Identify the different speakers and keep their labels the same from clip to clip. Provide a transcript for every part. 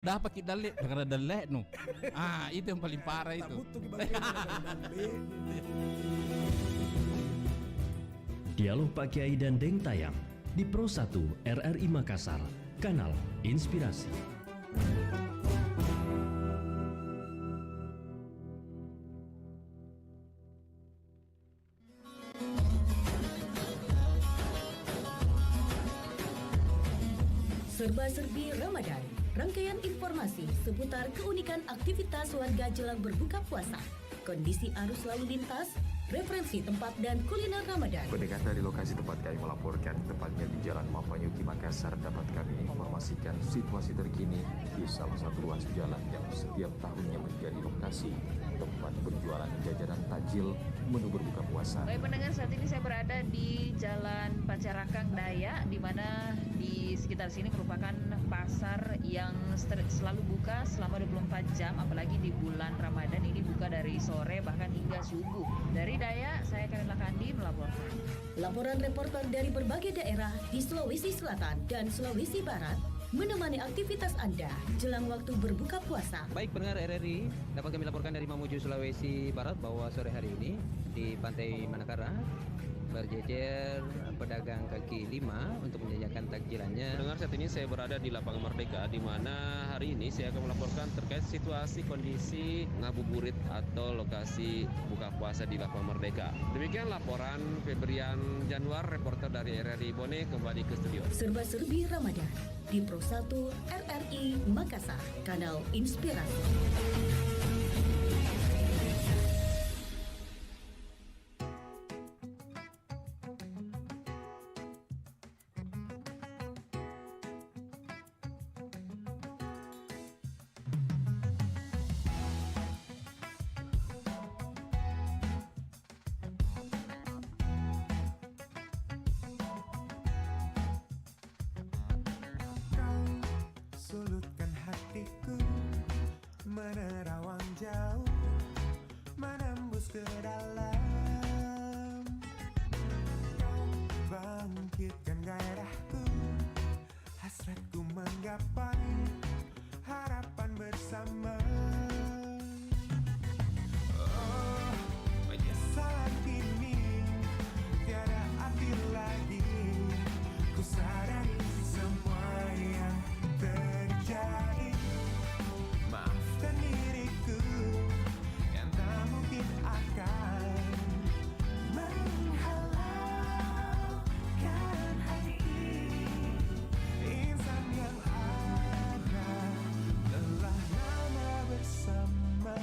Speaker 1: Dapat kita dalek karena dalek no. Itu yang paling parah itu.
Speaker 2: Dialog Pak Kiai dan Deng tayang di Pro 1 RRI Makassar, kanal Inspirasi.
Speaker 3: Serba-serbi Ramadan, rangkaian informasi seputar keunikan aktivitas warga jelang berbuka puasa, kondisi arus lalu lintas, referensi tempat dan kuliner Ramadan.
Speaker 4: Pendengar dari lokasi tempat kami melaporkan, tepatnya di Jalan Mapanyuki Makassar, dapat kami informasikan situasi terkini di salah satu ruas jalan yang setiap tahunnya menjadi lokasi tempat berjualan jajanan takjil menu berbuka puasa.
Speaker 5: Baik pendengar, saat ini saya berada di Jalan Pacarakang Daya, di mana di sekitar sini merupakan pasar yang selalu buka selama 24 jam, apalagi di bulan Ramadan ini buka dari sore bahkan hingga subuh. Dari Daya, saya Karina Kandi melaporkan.
Speaker 3: Laporan reporter dari berbagai daerah di Sulawesi Selatan dan Sulawesi Barat menemani aktivitas Anda jelang waktu berbuka puasa.
Speaker 6: Baik pendengar RRI, dapat kami laporkan dari Mamuju, Sulawesi Barat bahwa sore hari ini di Pantai Manakara berjejer pedagang kaki lima untuk menjajakan takjilannya.
Speaker 7: Dengar, saat ini saya berada di Lapangan Merdeka, di mana hari ini saya akan melaporkan terkait situasi kondisi ngabuburit atau lokasi buka puasa di Lapangan Merdeka. Demikian laporan Febrian Januar, reporter dari RRI Bone, kembali ke studio.
Speaker 3: Serba-serbi Ramadan di Pro 1 RRI Makassar, kanal Inspirasi.
Speaker 8: Sulutkan hatiku, menerawang jauh, menembus ke dalam. Kau bangkitkan gairahku, hasratku menggapai harapan bersama. Oh, penyesalan kini tiada arti lagi. Ku sadari semua yang terjadi. Maafkan diriku yang tak mungkin akan menghalaukan hati insan yang ada telah lama bersama.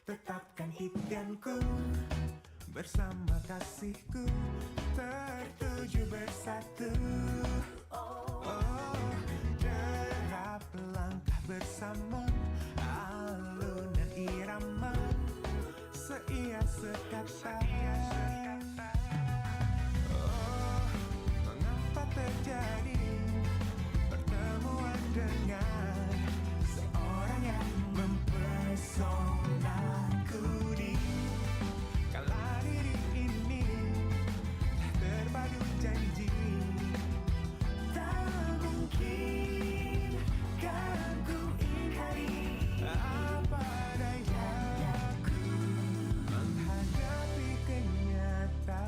Speaker 8: Tetapkan impianku bersama kasihku, tertuju bersatu. Oh, derap langkah bersama, alunan irama seia sekata. Oh, mengapa terjadi pertemuan dengan seorang yang mempesonaku di kala diri ini telah terpadu janji. Tak mungkin kan ku ingkari apa dayaku menghadapi kenyataan.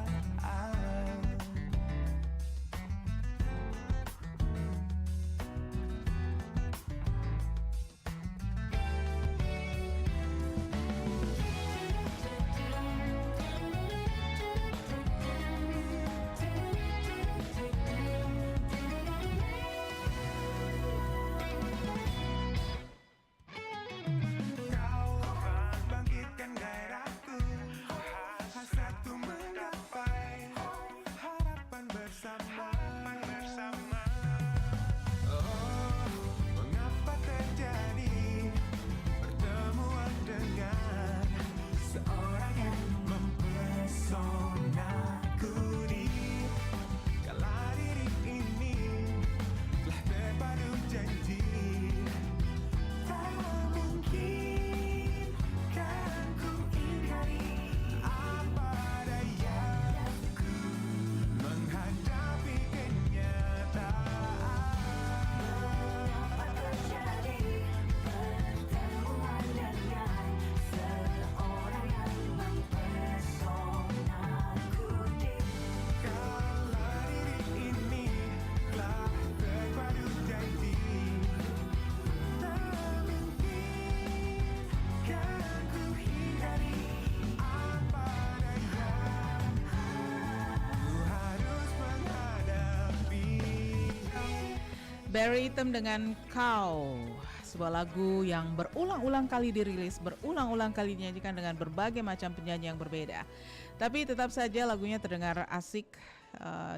Speaker 9: Barry Item dengan Kau, sebuah lagu yang berulang-ulang kali dirilis, berulang-ulang kali dinyanyikan dengan berbagai macam penyanyi yang berbeda. Tapi tetap saja lagunya terdengar asik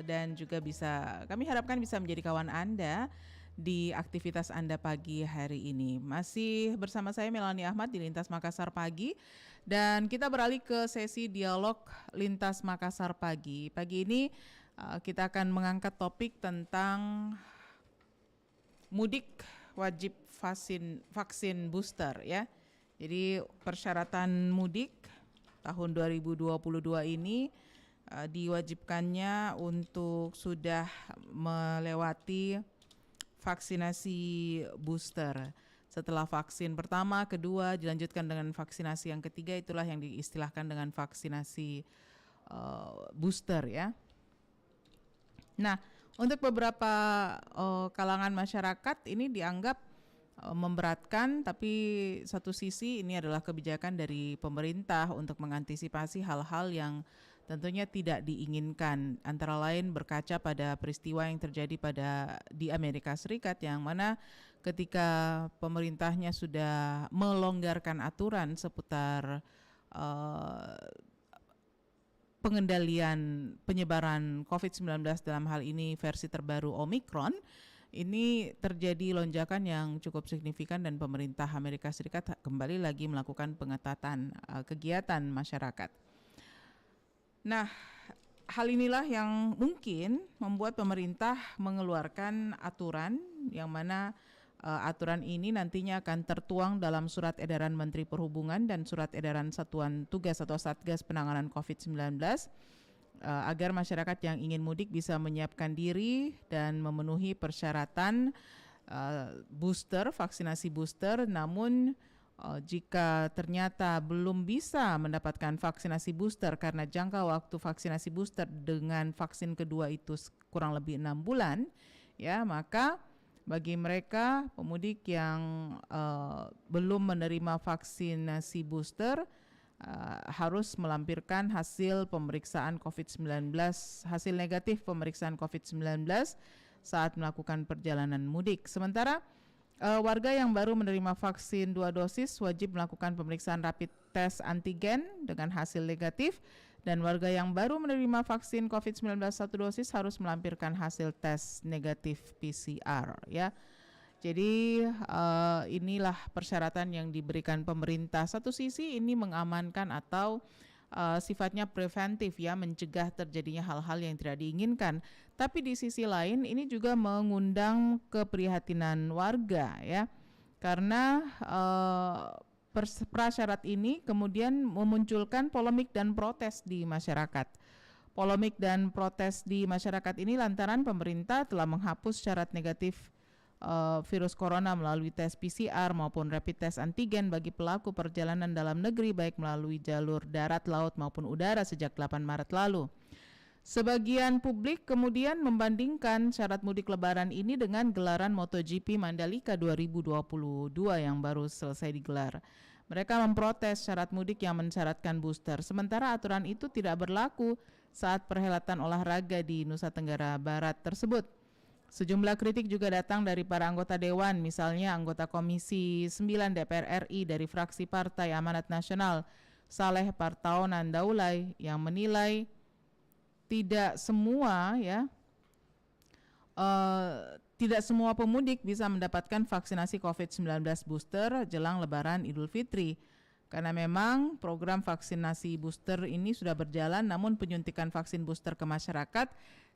Speaker 9: dan juga kami harapkan bisa menjadi kawan Anda di aktivitas Anda pagi hari ini. Masih bersama saya Melanie Ahmad di Lintas Makassar Pagi, dan kita beralih ke sesi dialog Lintas Makassar Pagi. Pagi ini kita akan mengangkat topik tentang mudik wajib vaksin booster ya. Jadi persyaratan mudik tahun 2022 ini diwajibkannya untuk sudah melewati vaksinasi booster. Setelah vaksin pertama, kedua, dilanjutkan dengan vaksinasi yang ketiga, itulah yang diistilahkan dengan vaksinasi booster ya. Nah, untuk beberapa kalangan masyarakat ini dianggap memberatkan, tapi satu sisi ini adalah kebijakan dari pemerintah untuk mengantisipasi hal-hal yang tentunya tidak diinginkan, antara lain berkaca pada peristiwa yang terjadi di Amerika Serikat, yang mana ketika pemerintahnya sudah melonggarkan aturan seputar pengendalian penyebaran COVID-19 dalam hal ini versi terbaru Omicron, ini terjadi lonjakan yang cukup signifikan dan pemerintah Amerika Serikat kembali lagi melakukan pengetatan kegiatan masyarakat. Nah, hal inilah yang mungkin membuat pemerintah mengeluarkan aturan yang mana aturan ini nantinya akan tertuang dalam surat edaran Menteri Perhubungan dan surat edaran Satuan Tugas atau Satgas Penanganan COVID-19 agar masyarakat yang ingin mudik bisa menyiapkan diri dan memenuhi persyaratan vaksinasi booster. Namun jika ternyata belum bisa mendapatkan vaksinasi booster karena jangka waktu vaksinasi booster dengan vaksin kedua itu kurang lebih 6 bulan, ya, maka bagi mereka pemudik yang belum menerima vaksinasi booster harus melampirkan hasil pemeriksaan COVID-19, hasil negatif pemeriksaan COVID-19 saat melakukan perjalanan mudik. Sementara warga yang baru menerima vaksin 2 dosis wajib melakukan pemeriksaan rapid test antigen dengan hasil negatif, dan warga yang baru menerima vaksin COVID-19 1 dosis harus melampirkan hasil tes negatif PCR ya. Jadi inilah persyaratan yang diberikan pemerintah. Satu sisi ini mengamankan atau sifatnya preventif ya, mencegah terjadinya hal-hal yang tidak diinginkan. Tapi di sisi lain ini juga mengundang keprihatinan warga ya. Karena prasyarat ini kemudian memunculkan polemik dan protes di masyarakat. Polemik dan protes di masyarakat ini lantaran pemerintah telah menghapus syarat negatif virus corona melalui tes PCR maupun rapid test antigen bagi pelaku perjalanan dalam negeri baik melalui jalur darat, laut maupun udara sejak 8 Maret lalu. Sebagian publik kemudian membandingkan syarat mudik lebaran ini dengan gelaran MotoGP Mandalika 2022 yang baru selesai digelar. Mereka memprotes syarat mudik yang mensyaratkan booster, sementara aturan itu tidak berlaku saat perhelatan olahraga di Nusa Tenggara Barat tersebut. Sejumlah kritik juga datang dari para anggota dewan, misalnya anggota Komisi 9 DPR RI dari fraksi Partai Amanat Nasional, Saleh Partaonan Daulay, yang menilai tidak semua pemudik bisa mendapatkan vaksinasi COVID-19 booster jelang Lebaran Idul Fitri. Karena memang program vaksinasi booster ini sudah berjalan, namun penyuntikan vaksin booster ke masyarakat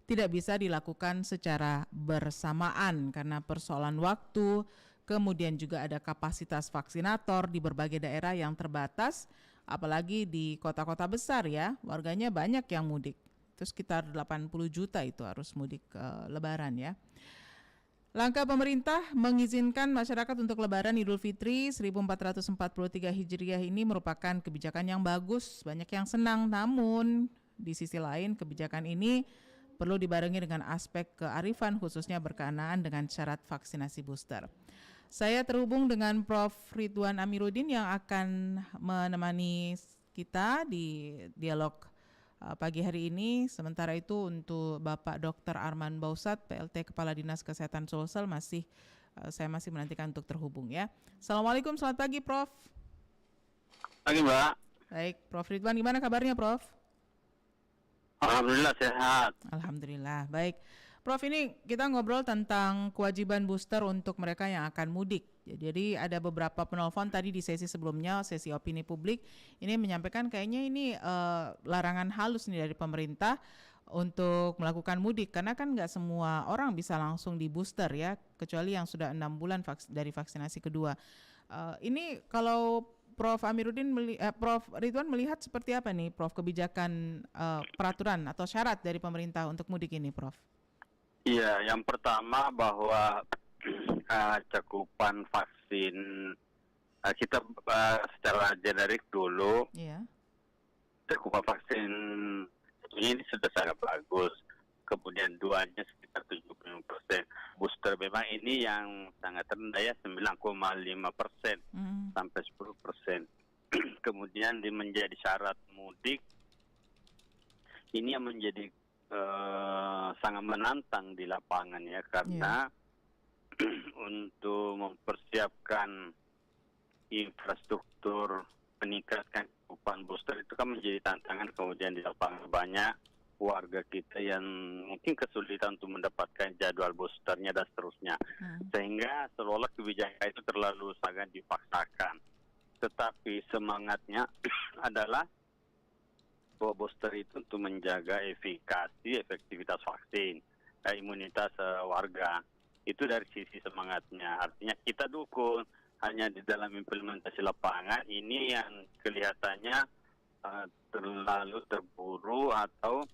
Speaker 9: tidak bisa dilakukan secara bersamaan karena persoalan waktu, kemudian juga ada kapasitas vaksinator di berbagai daerah yang terbatas, apalagi di kota-kota besar ya, warganya banyak yang mudik. Itu sekitar 80 juta itu harus mudik Lebaran ya. Langkah pemerintah mengizinkan masyarakat untuk Lebaran Idul Fitri 1443 Hijriah ini merupakan kebijakan yang bagus, banyak yang senang. Namun di sisi lain kebijakan ini perlu dibarengi dengan aspek kearifan khususnya berkenaan dengan syarat vaksinasi booster. Saya terhubung dengan Prof. Ridwan Amiruddin yang akan menemani kita di dialog pagi hari ini. Sementara itu untuk Bapak Dr. Arman Bausat, PLT Kepala Dinas Kesehatan Sulsel, saya masih menantikan untuk terhubung ya. Assalamualaikum, selamat pagi Prof.
Speaker 10: Pagi Mbak.
Speaker 9: Baik, Prof Ridwan, gimana kabarnya Prof?
Speaker 10: Alhamdulillah sehat.
Speaker 9: Alhamdulillah, baik. Prof, ini kita ngobrol tentang kewajiban booster untuk mereka yang akan mudik. Jadi ada beberapa penelpon tadi di sesi sebelumnya, sesi opini publik, ini menyampaikan kayaknya ini larangan halus nih dari pemerintah untuk melakukan mudik, karena kan nggak semua orang bisa langsung di booster ya, kecuali yang sudah 6 bulan dari vaksinasi kedua. Ini kalau Prof Ridwan melihat seperti apa nih Prof kebijakan peraturan atau syarat dari pemerintah untuk mudik ini Prof?
Speaker 10: Iya, yang pertama bahwa cakupan vaksin kita secara generik dulu.
Speaker 9: Iya.
Speaker 10: Cakupan vaksin ini sudah sangat bagus. Kemudian duanya sekitar 75%. Booster memang ini yang sangat rendah ya, 9,5% sampai 10%. Kemudian menjadi syarat mudik, ini yang menjadi sangat menantang di lapangan ya, karena untuk mempersiapkan infrastruktur meningkatkan cakupan booster itu kan menjadi tantangan. Kemudian di lapangan banyak warga kita yang mungkin kesulitan untuk mendapatkan jadwal boosternya dan seterusnya, sehingga seolah kebijakan itu terlalu sangat dipaksakan. Tetapi semangatnya adalah bahwa booster itu untuk menjaga efektivitas vaksin, imunitas warga. Itu dari sisi semangatnya. Artinya kita dukung, hanya di dalam implementasi lapangan ini yang kelihatannya terlalu terburu atau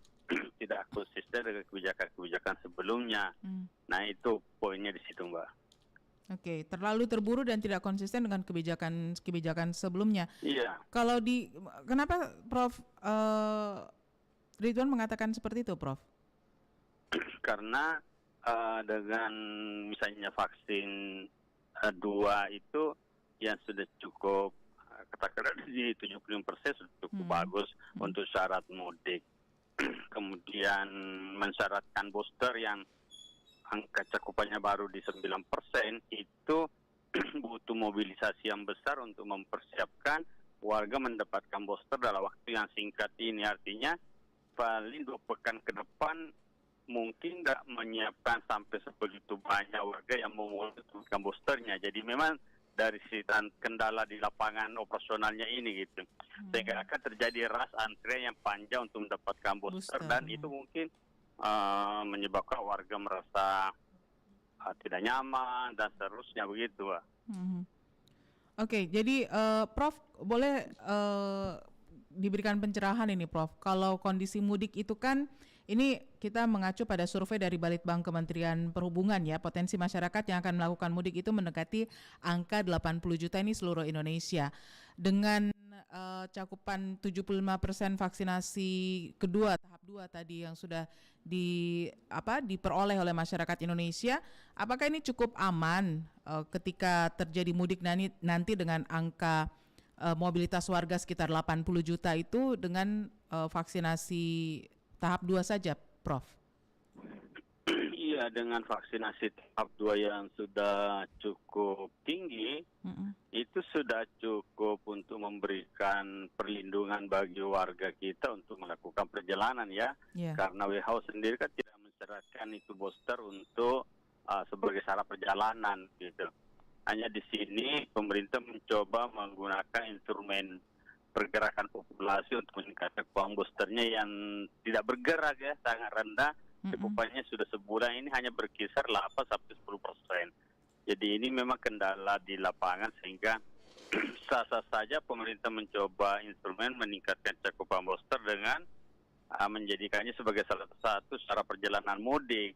Speaker 10: tidak konsisten dengan kebijakan-kebijakan sebelumnya. Nah itu poinnya di situ Mbak.
Speaker 9: Oke, terlalu terburu dan tidak konsisten dengan kebijakan sebelumnya.
Speaker 10: Iya.
Speaker 9: Kenapa Prof Ridwan mengatakan seperti itu, Prof?
Speaker 10: Karena dengan misalnya vaksin 2 itu yang sudah cukup, katakanlah di 75% sudah cukup bagus untuk syarat mudik. Kemudian mensyaratkan booster yang angka cakupannya baru di 9%, itu butuh mobilisasi yang besar untuk mempersiapkan warga mendapatkan booster dalam waktu yang singkat ini. Artinya paling 2 pekan ke depan mungkin tidak menyiapkan sampai sebegitu banyak warga yang mau mendapatkan boosternya. Jadi memang dari sitan kendala di lapangan operasionalnya ini gitu, sehingga akan terjadi ras antrian yang panjang untuk mendapatkan booster. Dan itu mungkin menyebabkan warga merasa tidak nyaman dan seterusnya begitu, Pak.
Speaker 9: Oke, jadi Prof boleh diberikan pencerahan ini Prof. Kalau kondisi mudik itu kan ini kita mengacu pada survei dari Balitbang Kementerian Perhubungan ya, potensi masyarakat yang akan melakukan mudik itu mendekati angka 80 juta ini seluruh Indonesia. Dengan cakupan 75% vaksinasi kedua tahap 2 tadi yang sudah diperoleh oleh masyarakat Indonesia, apakah ini cukup aman ketika terjadi mudik nanti dengan angka mobilitas warga sekitar 80 juta itu dengan vaksinasi tahap 2 saja, Prof?
Speaker 10: Iya, dengan vaksinasi tahap 2 yang sudah cukup tinggi, itu sudah cukup untuk memberikan perlindungan bagi warga kita untuk melakukan perjalanan ya. Karena WHO sendiri kan tidak mensyaratkan itu booster untuk sebagai syarat perjalanan gitu. Hanya di sini pemerintah mencoba menggunakan instrumen pergerakan populasi untuk meningkatkan cakupan boosternya yang tidak bergerak ya, sangat rendah. Cakupannya sudah sebulan ini hanya berkisar 8-10%. Jadi ini memang kendala di lapangan, sehingga sah-sah saja pemerintah mencoba instrumen meningkatkan cakupan booster dengan menjadikannya sebagai salah satu cara perjalanan mudik.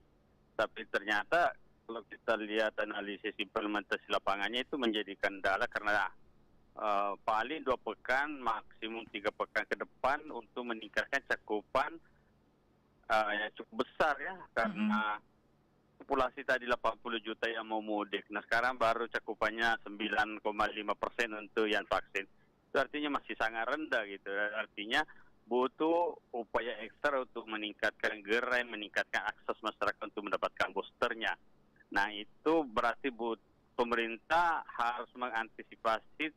Speaker 10: Tapi ternyata kalau kita lihat analisis implementasi lapangannya itu menjadi kendala karena paling 2 pekan, maksimum 3 pekan ke depan untuk meningkatkan cakupan yang cukup besar ya, karena populasi tadi 80 juta yang mau mudik. Nah sekarang baru cakupannya 9,5% untuk yang vaksin. Itu artinya masih sangat rendah gitu. Artinya butuh upaya ekstra untuk meningkatkan gerai, meningkatkan akses masyarakat untuk mendapatkan boosternya. Nah, itu berarti pemerintah harus mengantisipasi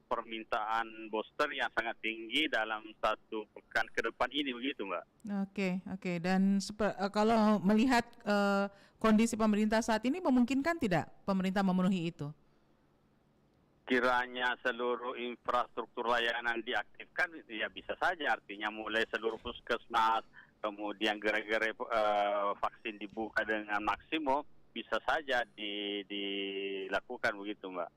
Speaker 10: permintaan booster yang sangat tinggi dalam 1 pekan ke depan ini, begitu Mbak.
Speaker 9: Oke. Dan kalau melihat kondisi pemerintah saat ini, memungkinkan tidak pemerintah memenuhi itu?
Speaker 10: Kiranya seluruh infrastruktur layanan diaktifkan, ya bisa saja. Artinya mulai seluruh puskesmas, kemudian gerai-gerai vaksin dibuka dengan maksimum, bisa saja dilakukan begitu, Mbak.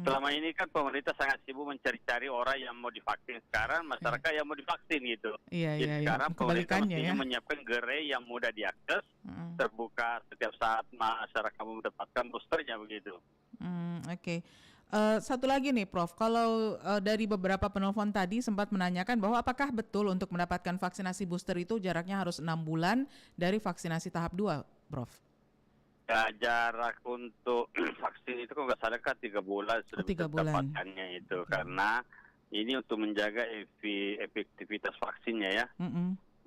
Speaker 10: Selama ini kan pemerintah sangat sibuk mencari-cari orang yang mau divaksin. Sekarang masyarakat yang mau divaksin gitu.
Speaker 9: Iya.
Speaker 10: Sekarang pemerintah mestinya
Speaker 9: ya.
Speaker 10: menyiapkan gerai yang mudah diakses, terbuka setiap saat masyarakat mendapatkan boosternya begitu.
Speaker 9: Oke. Satu lagi nih Prof, kalau dari beberapa penelpon tadi sempat menanyakan bahwa apakah betul untuk mendapatkan vaksinasi booster itu jaraknya harus 6 bulan dari vaksinasi tahap 2, Prof?
Speaker 10: Ya, jarak untuk vaksin itu kalau nggak salah kan 3 bulan sudah bisa mendapatkannya itu. Karena ini untuk menjaga efektivitas vaksinnya ya.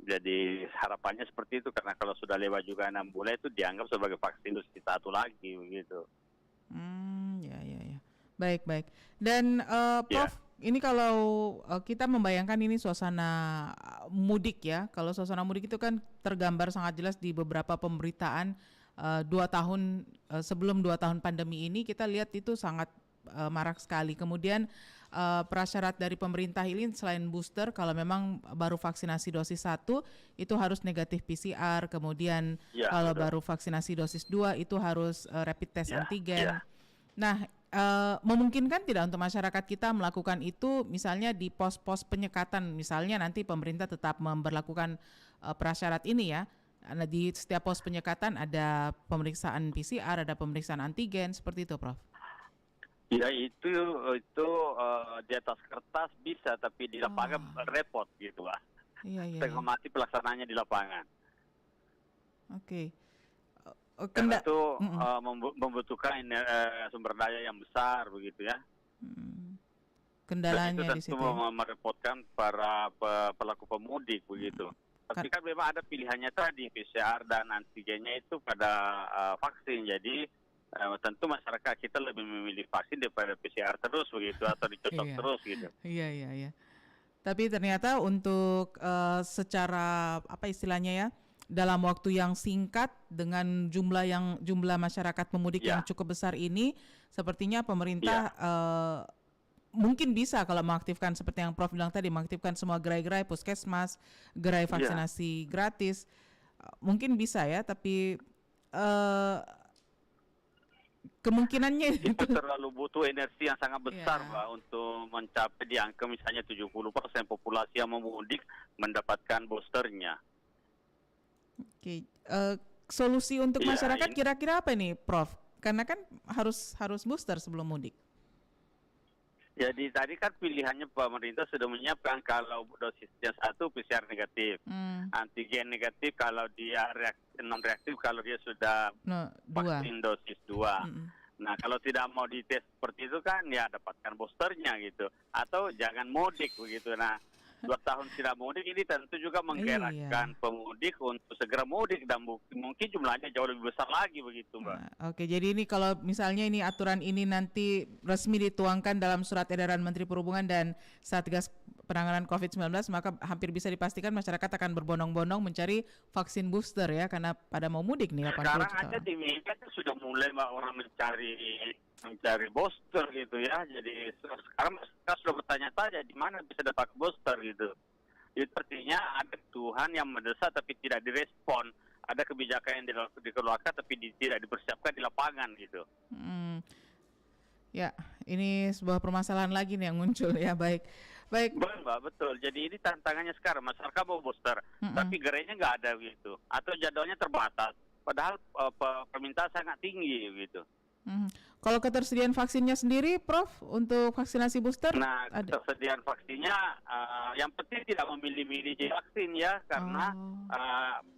Speaker 10: Jadi harapannya seperti itu, karena kalau sudah lewat juga 6 bulan itu dianggap sebagai vaksin dosis 1 lagi begitu.
Speaker 9: Ya. Baik. Dan Prof, ini kalau kita membayangkan ini suasana mudik ya. Kalau suasana mudik itu kan tergambar sangat jelas di beberapa pemberitaan 2 tahun sebelum 2 tahun pandemi ini, kita lihat itu sangat marak sekali. Kemudian prasyarat dari pemerintah ini selain booster, kalau memang baru vaksinasi dosis 1 itu harus negatif PCR, kemudian kalau baru vaksinasi dosis 2 itu harus rapid test antigen. Nah, memungkinkan tidak untuk masyarakat kita melakukan itu misalnya di pos-pos penyekatan, misalnya nanti pemerintah tetap memberlakukan prasyarat ini ya. Di setiap pos penyekatan ada pemeriksaan PCR, ada pemeriksaan antigen, seperti itu, Prof?
Speaker 10: Ya, itu di atas kertas bisa, tapi di lapangan repot gitu lah. Setengah mati pelaksanaannya di lapangan.
Speaker 9: Oke.
Speaker 10: Karena itu membutuhkan sumber daya yang besar begitu ya.
Speaker 9: Kendalanya
Speaker 10: di
Speaker 9: situ.
Speaker 10: Dan itu merepotkan para pelaku pemudik begitu. Tapi kan memang ada pilihannya tadi, PCR dan antigennya itu pada vaksin. Jadi tentu masyarakat kita lebih memilih vaksin daripada PCR terus begitu, atau dicocok terus gitu.
Speaker 9: Iya. Tapi ternyata untuk secara apa istilahnya ya, dalam waktu yang singkat dengan jumlah masyarakat pemudik yang cukup besar ini, sepertinya pemerintah mungkin bisa kalau mengaktifkan seperti yang Prof bilang tadi, mengaktifkan semua gerai-gerai puskesmas, gerai vaksinasi gratis, mungkin bisa ya, tapi kemungkinannya
Speaker 10: itu terlalu butuh energi yang sangat besar Mbak, untuk mencapai di angka misalnya 70% populasi yang memudik mendapatkan boosternya.
Speaker 9: Oke, solusi untuk masyarakat kira-kira apa nih, Prof? Karena kan harus booster sebelum mudik.
Speaker 10: Jadi tadi kan pilihannya pemerintah sudah menyiapkan, kalau dosisnya 1 PCR negatif, antigen negatif kalau dia non reaktif kalau dia sudah vaksin dosis 2. Nah, kalau tidak mau dites seperti itu kan ya dapatkan boosternya gitu, atau jangan mudik begitu. Nah, 2 tahun tidak mudik ini tentu juga menggerakkan pemudik untuk segera mudik, dan mungkin jumlahnya jauh lebih besar lagi begitu, Mbak.
Speaker 9: Oke, jadi ini kalau misalnya ini aturan ini nanti resmi dituangkan dalam surat edaran Menteri Perhubungan dan Satgas Penanganan COVID-19, maka hampir bisa dipastikan masyarakat akan berbondong-bondong mencari vaksin booster ya, karena pada mau mudik nih 80 juta.
Speaker 10: Sekarang aja di media sudah mulai orang mencari booster gitu ya. Jadi sekarang kita sudah bertanya-tanya di mana bisa dapat booster gitu. Itu artinya ada Tuhan yang mendesak tapi tidak direspon. Ada kebijakan yang dikeluarkan tapi tidak dipersiapkan di lapangan gitu.
Speaker 9: Ya, ini sebuah permasalahan lagi nih yang muncul ya. Baik.
Speaker 10: Mbak, betul. Jadi ini tantangannya sekarang, masyarakat mau booster, tapi gerainya nggak ada gitu, atau jadwalnya terbatas. Padahal permintaan sangat tinggi gitu.
Speaker 9: Kalau ketersediaan vaksinnya sendiri, Prof, untuk vaksinasi booster?
Speaker 10: Nah, ketersediaan vaksinnya, yang penting tidak memilih-milih vaksin ya, karena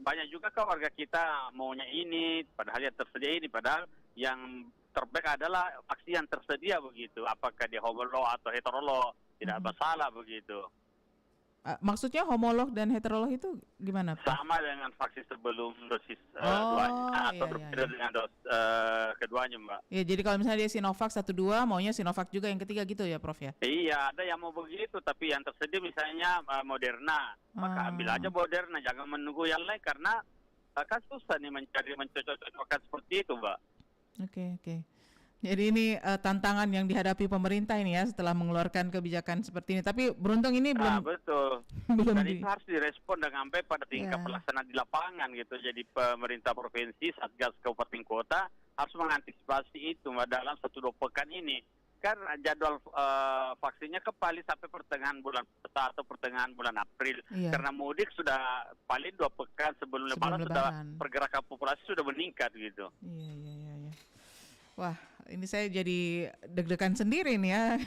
Speaker 10: banyak juga kan warga kita maunya ini, padahal yang tersedia ini, padahal yang terbaik adalah vaksin yang tersedia begitu, apakah dia homolog atau heterolog. tidak masalah begitu.
Speaker 9: Maksudnya homolog dan heterolog itu gimana, Prof?
Speaker 10: Sama dengan vaksin sebelum dosis
Speaker 9: Oh,
Speaker 10: duanya atau
Speaker 9: iya,
Speaker 10: berbeda
Speaker 9: iya.
Speaker 10: dengan keduanya, Mbak.
Speaker 9: Ya, jadi kalau misalnya dia Sinovac 1-2, maunya Sinovac juga yang ketiga gitu ya, Prof ya?
Speaker 10: Iya, ada yang mau begitu, tapi yang tersedia misalnya Moderna, maka ambil aja Moderna, jangan menunggu yang lain karena kan susah nih mencari mencocok-cocokkan seperti itu, Mbak.
Speaker 9: Oke. Jadi ini tantangan yang dihadapi pemerintah ini ya setelah mengeluarkan kebijakan seperti ini. Tapi beruntung ini belum
Speaker 10: Betul.
Speaker 9: belum
Speaker 10: Dan
Speaker 9: di-
Speaker 10: itu harus direspon dengan baik pada tingkat
Speaker 9: Ya.
Speaker 10: pelaksanaan di lapangan gitu. Jadi pemerintah provinsi, satgas kabupaten kota harus mengantisipasi itu Mbak, dalam 1-2 pekan ini. Kan jadwal vaksinnya kembali sampai pertengahan bulan Maret atau pertengahan bulan April.
Speaker 9: Iya.
Speaker 10: Karena mudik sudah paling 2 pekan sebelum lebaran sudah pergerakan populasi sudah meningkat gitu.
Speaker 9: Iya. Wah, ini saya jadi deg-degan sendiri nih ya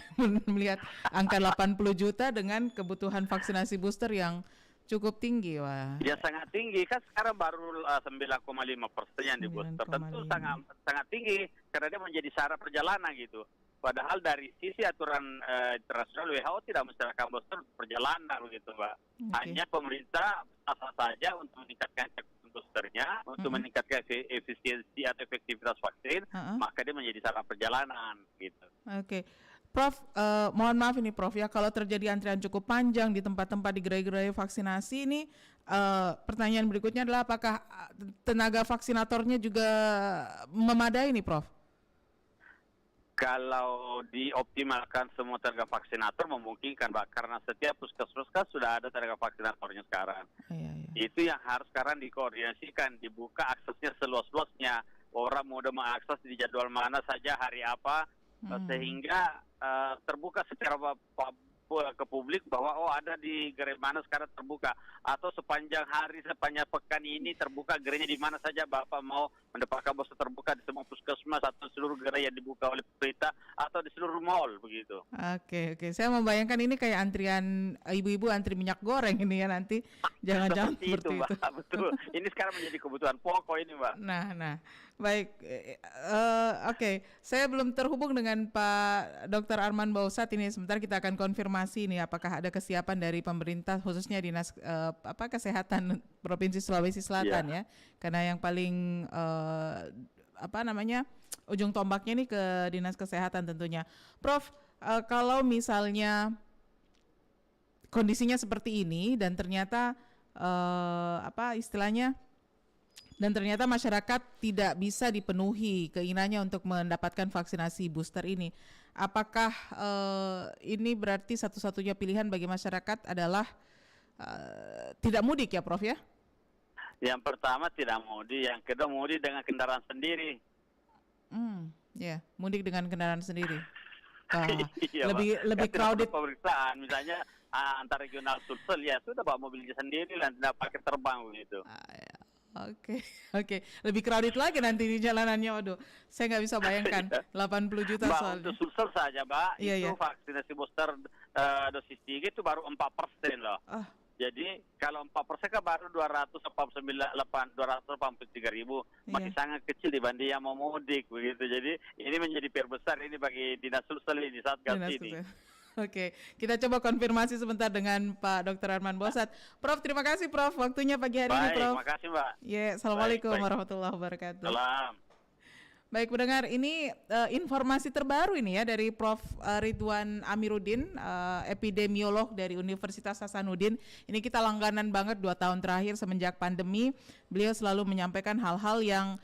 Speaker 9: melihat angka 80 juta dengan kebutuhan vaksinasi booster yang cukup tinggi. Wah.
Speaker 10: Ya sangat tinggi, kan sekarang baru 9,5% yang di booster. Tentu sangat tinggi karena dia menjadi syarat perjalanan gitu. Padahal dari sisi aturan internasional WHO tidak mensyaratkan booster untuk perjalanan gitu, Mbak. Hanya pemerintah sah saja untuk meningkatkan boosternya, untuk meningkatkan efisiensi atau efektivitas vaksin, maka dia menjadi syarat perjalanan gitu.
Speaker 9: Oke. Prof, mohon maaf ini Prof ya, kalau terjadi antrian cukup panjang di tempat-tempat di gerai-gerai vaksinasi ini, pertanyaan berikutnya adalah apakah tenaga vaksinatornya juga memadai nih Prof?
Speaker 10: Kalau dioptimalkan semua tenaga vaksinator memungkinkan, Mbak, karena setiap puskesmas kan sudah ada tenaga vaksinatornya sekarang. Itu yang harus sekarang dikoordinasikan, dibuka aksesnya seluas-luasnya. Orang mudah mengakses di jadwal mana saja, hari apa, sehingga terbuka secara ke publik bahwa ada di gerai mana sekarang terbuka, atau sepanjang hari, sepanjang pekan ini terbuka gerainya di mana saja Bapak mau mendapatkan booster terbuka di semua puskesmas atau seluruh gerai yang dibuka oleh pemerintah atau di seluruh mall begitu.
Speaker 9: Oke. Saya membayangkan ini kayak antrian ibu-ibu antri minyak goreng ini ya nanti. Jangan-jangan seperti itu.
Speaker 10: Mbak. Betul. Ini sekarang menjadi kebutuhan pokok ini, Mbak.
Speaker 9: Nah. Baik. Oke. Saya belum terhubung dengan Pak Dr. Arman Bausat ini. Sebentar kita akan konfirmasi nih apakah ada kesiapan dari pemerintah khususnya Dinas Kesehatan Provinsi Sulawesi Selatan ya. Karena yang paling ujung tombaknya nih ke Dinas Kesehatan tentunya. Prof, kalau misalnya kondisinya seperti ini dan ternyata dan ternyata masyarakat tidak bisa dipenuhi keinginannya untuk mendapatkan vaksinasi booster ini, apakah ini berarti satu-satunya pilihan bagi masyarakat adalah tidak mudik ya Prof ya?
Speaker 10: Yang pertama tidak mudik, yang kedua mudik dengan kendaraan sendiri.
Speaker 9: Mudik dengan kendaraan sendiri.
Speaker 10: Iya,
Speaker 9: lebih crowded.
Speaker 10: Pemeriksaan misalnya antar regional Sulsel ya sudah bawa mobilnya sendiri dan tidak pakai terbang begitu.
Speaker 9: Oke. Lebih crowded lagi nanti di jalanannya. Waduh, saya nggak bisa bayangkan 80 juta
Speaker 10: Mbak,
Speaker 9: soalnya.
Speaker 10: untuk Sulsel saja, Mbak, itu vaksinasi booster dosis 3 itu baru 4% loh. Jadi kalau 4% kan baru 283.000, masih sangat kecil dibanding yang mau mudik begitu. Jadi ini menjadi PR besar ini bagi Dinas Sulsel ini, Satgas ini.
Speaker 9: Oke, kita coba konfirmasi sebentar dengan Pak Dr. Arman Bausat. Prof, terima kasih Prof waktunya pagi hari ini Prof.
Speaker 10: Terima kasih Mbak.
Speaker 9: Assalamualaikum warahmatullahi wabarakatuh.
Speaker 10: Salam.
Speaker 9: Baik pendengar, ini informasi terbaru ini ya dari Prof. Ridwan Amiruddin, epidemiolog dari Universitas Hasanuddin. Ini kita langganan banget 2 tahun terakhir semenjak pandemi. Beliau selalu menyampaikan hal-hal yang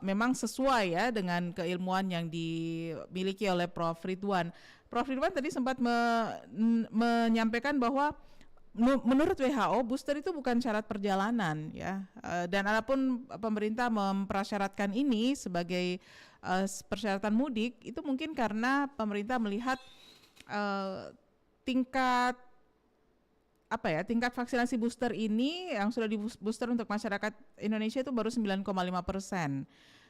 Speaker 9: memang sesuai ya dengan keilmuan yang dimiliki oleh Prof. Ridwan. Prof. Ridwan tadi sempat menyampaikan bahwa menurut WHO booster itu bukan syarat perjalanan ya, dan adapun pemerintah memprasyaratkan ini sebagai persyaratan mudik itu mungkin karena pemerintah melihat tingkat vaksinasi booster ini yang sudah di booster untuk masyarakat Indonesia itu baru 9,5%.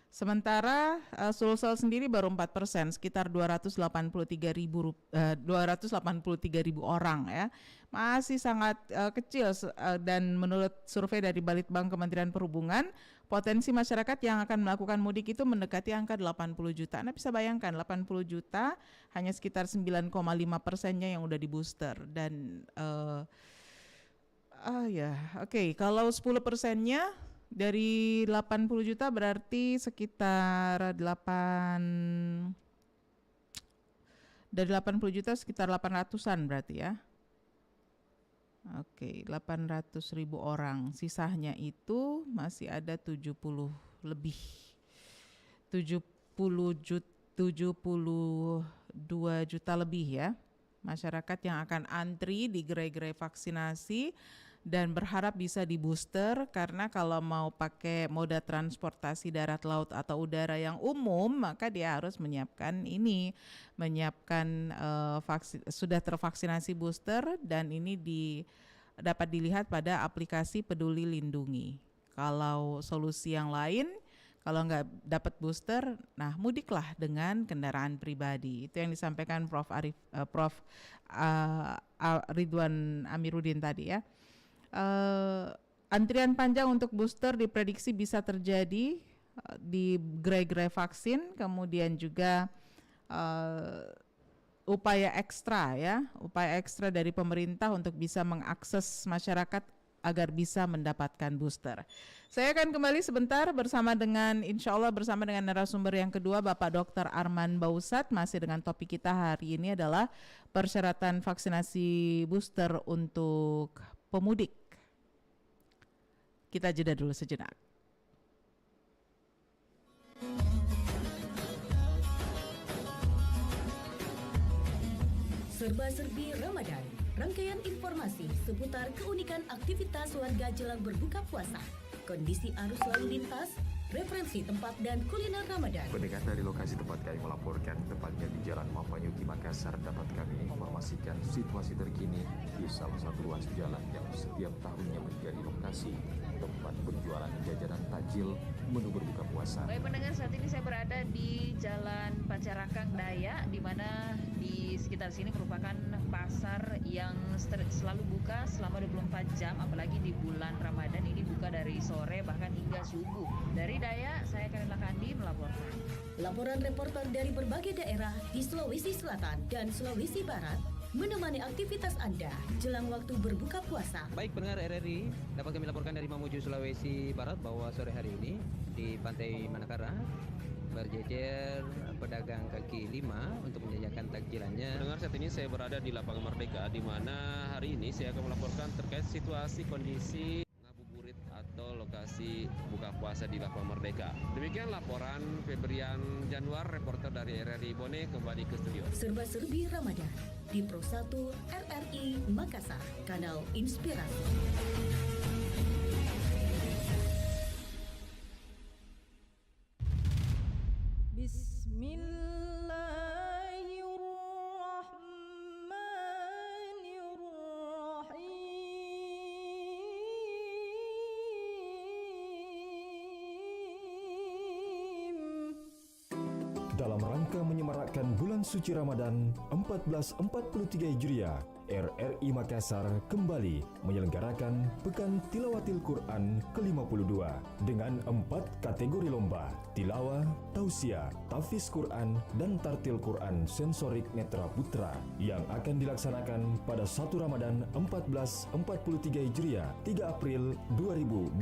Speaker 9: Sementara Sulsel sendiri baru 4%, sekitar 283.000 orang ya. Masih sangat kecil dan menurut survei dari Balitbang Kementerian Perhubungan, potensi masyarakat yang akan melakukan mudik itu mendekati angka 80 juta. Anda bisa bayangkan 80 juta hanya sekitar 9,5%-nya yang udah di booster dan kalau 10%-nya dari 80 juta berarti sekitar 80 sekitar 800-an berarti ya. 800.000 orang. Sisanya itu masih ada 72 juta lebih ya. Masyarakat yang akan antri di gerai-gerai vaksinasi dan berharap bisa di booster, karena kalau mau pakai moda transportasi darat, laut atau udara yang umum maka dia harus menyiapkan sudah tervaksinasi booster, dan ini dapat dilihat pada aplikasi Peduli Lindungi. Kalau solusi yang lain, kalau nggak dapat booster, nah mudiklah dengan kendaraan pribadi. Itu yang disampaikan Prof. Ridwan Amiruddin tadi ya. Antrian panjang untuk booster diprediksi bisa terjadi di gerai-gerai vaksin, kemudian juga upaya ekstra dari pemerintah untuk bisa mengakses masyarakat agar bisa mendapatkan booster. Saya akan kembali sebentar insya Allah bersama dengan narasumber yang kedua, Bapak Dr. Arman Bausat. Masih dengan topik kita hari ini adalah persyaratan vaksinasi booster untuk pemudik. Kita jeda dulu sejenak.
Speaker 3: Serba-serbi Ramadan, rangkaian informasi seputar keunikan aktivitas warga jelang berbuka puasa, kondisi arus lalu lintas, referensi tempat dan kuliner Ramadan.
Speaker 4: Pendengar dari lokasi tempat kami melaporkan, tepatnya di Jalan Mapanyuki Makassar, dapat kami informasikan situasi terkini di salah satu ruas jalan yang setiap tahunnya menjadi lokasi tempat penjualan jajanan takjil menu berbuka puasa.
Speaker 5: Baik pendengar, saat ini saya berada di Jalan Pancarakang Daya, di mana di sekitar sini merupakan pasar yang selalu buka selama 24 jam, apalagi di bulan Ramadan ini buka dari sore bahkan hingga subuh. Dari Daya, saya Karina Kandi melaporkan.
Speaker 3: Laporan reporter dari berbagai daerah di Sulawesi Selatan dan Sulawesi Barat menemani aktivitas Anda jelang waktu berbuka puasa.
Speaker 6: Baik pendengar RRI, dapat kami laporkan dari Mamuju, Sulawesi Barat bahwa sore hari ini di Pantai Manakara berjejer pedagang kaki lima untuk menjajakan takjilannya.
Speaker 7: Pendengar, saat ini saya berada di Lapangan Merdeka, di mana hari ini saya akan melaporkan terkait situasi kondisi ngabuburit atau lokasi buka puasa di Lapangan Merdeka. Demikian laporan Febrian Januar, reporter dari RRI Bone, kembali ke studio.
Speaker 3: Serba-serbi Ramadan di Pro 1 RRI Makassar, kanal Inspirasi.
Speaker 11: Dalam rangka menyemarakkan bulan suci Ramadan 1443 Hijriah, RRI Makassar kembali menyelenggarakan Pekan Tilawatil Quran ke-52 dengan 4 kategori lomba: tilawah, tausiah, tahfiz Quran, dan tartil Quran sensorik netra putra yang akan dilaksanakan pada 1 Ramadan 1443 Hijriah 3 April 2022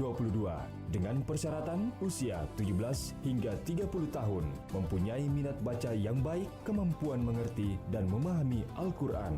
Speaker 11: dengan persyaratan usia 17 hingga 30 tahun, mempunyai minat baca yang baik, kemampuan mengerti dan memahami Al-Quran,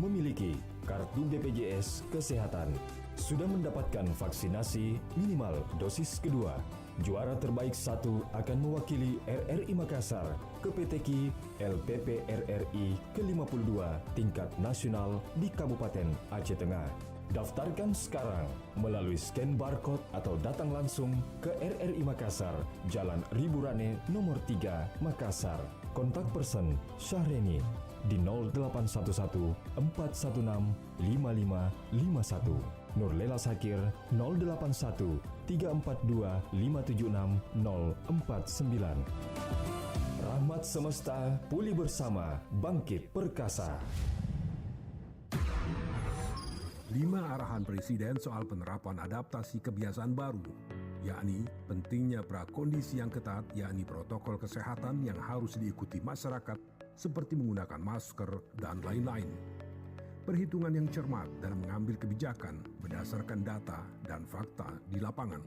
Speaker 11: memiliki kartu BPJS Kesehatan, sudah mendapatkan vaksinasi minimal dosis kedua. Juara terbaik 1 akan mewakili RRI Makassar ke PTQ LPP RRI ke-52 tingkat nasional di Kabupaten Aceh Tengah. Daftarkan sekarang melalui scan barcode atau datang langsung ke RRI Makassar, Jalan Riburane nomor 3, Makassar. Kontak person Syahreni di 0811 416 5551. Nurlela Sakir 081 342 576 049. Rahmat semesta, pulih bersama, bangkit perkasa.
Speaker 12: 5 arahan Presiden soal penerapan adaptasi kebiasaan baru, yakni pentingnya prakondisi yang ketat, yakni protokol kesehatan yang harus diikuti masyarakat seperti menggunakan masker dan lain-lain. Perhitungan yang cermat dalam mengambil kebijakan berdasarkan data dan fakta di lapangan.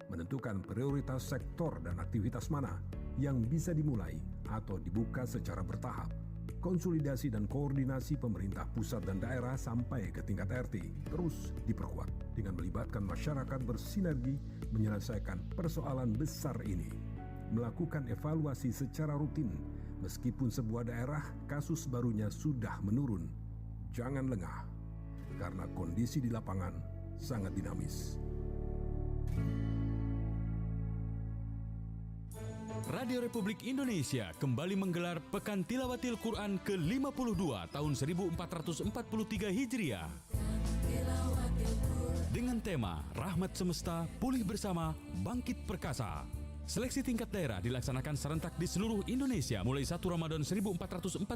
Speaker 12: Menentukan prioritas sektor dan aktivitas mana yang bisa dimulai atau dibuka secara bertahap. Konsolidasi dan koordinasi pemerintah pusat dan daerah sampai ke tingkat RT terus diperkuat dengan melibatkan masyarakat bersinergi menyelesaikan persoalan besar ini. Melakukan evaluasi secara rutin meskipun sebuah daerah kasus barunya sudah menurun. Jangan lengah, karena kondisi di lapangan sangat dinamis.
Speaker 13: Radio Republik Indonesia kembali menggelar Pekan Tilawatil Quran ke-52 tahun 1443 Hijriah. Dengan tema Rahmat Semesta, Pulih Bersama, Bangkit Perkasa. Seleksi tingkat daerah dilaksanakan serentak di seluruh Indonesia mulai 1 Ramadan 1443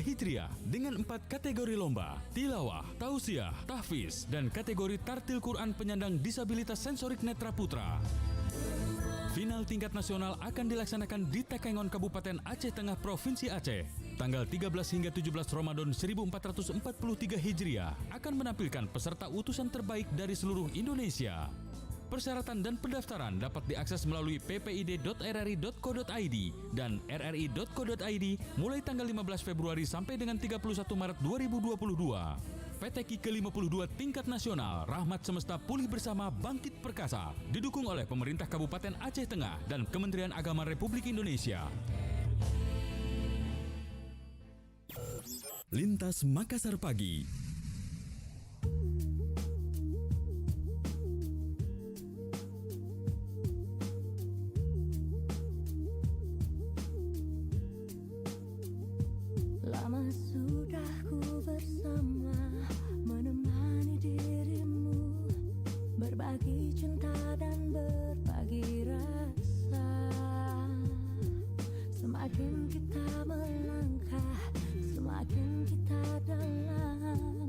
Speaker 13: Hijriah dengan 4 kategori lomba, tilawah, tausiah, tahfiz, dan kategori tartil Quran penyandang disabilitas sensorik netra putra. Final tingkat nasional akan dilaksanakan di Takengon, Kabupaten Aceh Tengah, Provinsi Aceh. Tanggal 13 hingga 17 Ramadan 1443 Hijriah akan menampilkan peserta utusan terbaik dari seluruh Indonesia. Persyaratan dan pendaftaran dapat diakses melalui ppid.rri.co.id dan rri.co.id mulai tanggal 15 Februari sampai dengan 31 Maret 2022. PTQ ke-52 tingkat nasional Rahmat Semesta, Pulih Bersama, Bangkit Perkasa didukung oleh Pemerintah Kabupaten Aceh Tengah dan Kementerian Agama Republik Indonesia. Lintas Makassar Pagi.
Speaker 14: Lama sudah ku bersama, menemani dirimu, berbagi cinta dan berbagi rasa. Semakin kita melangkah, semakin kita dalam